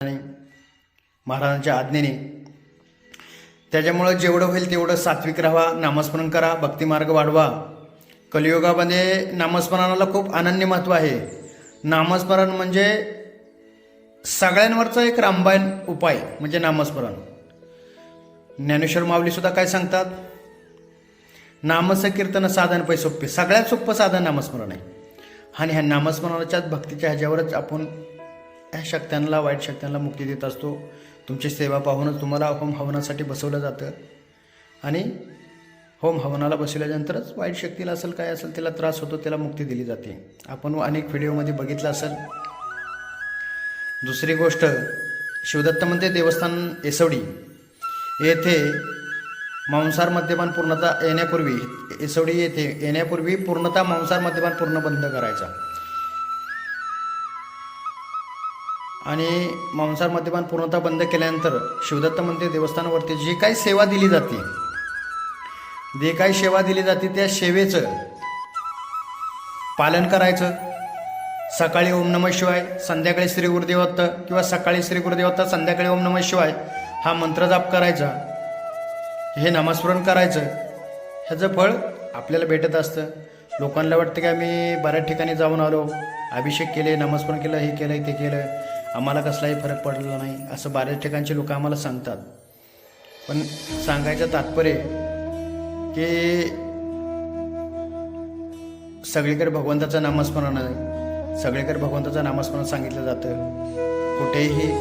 महाराजांच्या आज्ञेने. त्याच्यामुळं जेवढं होईल तेवढं सात्विक राहा, नामस्मरण करा, भक्तिमार्ग वाढवा. कलियुगामध्ये नामस्मरणाला खूप अनन्य महत्त्व आहे. नामस्मरण म्हणजे सगळ्यांवरचा एक रामबाण उपाय म्हणजे नामस्मरण. ज्ञानेश्वर माऊलीसुद्धा काय सांगतात, नामसकीर्तन साधन पै सोपे, सगळ्यात सोपं साधन नामस्मरण आहे. आणि ह्या नामस्मरणाच्याच भक्तीच्या ह्याच्यावरच आपण ह्या शक्त्यांना, वाईट शक्त्यांना मुक्ती देत असतो. तुमची सेवा पाहूनच तुम्हाला होम हवनासाठी बसवलं जातं आणि होम हवनाला बसवल्यानंतरच वाईट शक्तीला असेल काय असेल त्याला त्रास होतो, त्याला मुक्ती दिली जाते. आपण अनेक व्हिडिओमध्ये बघितलं असेल. दुसरी गोष्ट, शिवदत्त मंदिर देवस्थान येसवडी येथे मांसाहार मद्यपान पूर्णतः येण्यापूर्वी, येसवडी येथे येण्यापूर्वी पूर्णतः मांसाहार मद्यपान पूर्ण बंद करायचा. आणि मांसाहार मद्यपान पूर्णतः बंद केल्यानंतर शिवदत्त मंदिर देवस्थानावरती जी काही सेवा दिली जाते, त्या सेवेचं पालन करायचं. सकाळी ओम नमः शिवाय, संध्याकाळी श्री गुरुदेवत्त, किंवा सकाळी श्री गुरुदेवत्त, संध्याकाळी ओम नमः शिवाय हा मंत्र जाप करायचा, हे नामस्मरण करायचं. ह्याचं फळ आपल्याला भेटत असतं. लोकांना वाटतं की आम्ही बऱ्याच ठिकाणी जाऊन आलो, अभिषेक केले, नामस्मरण केलं, हे केलं ते केलं, आम्हाला कसलाही फरक पडलेला नाही, असं बऱ्याच ठिकाणचे लोक आम्हाला सांगतात. पण सांगायचं तात्पर्य की सगळीकडे भगवंताचं नामस्मरण आहे, सगळीकडे भगवंताचं नामस्मरण सांगितलं जातं. कुठेही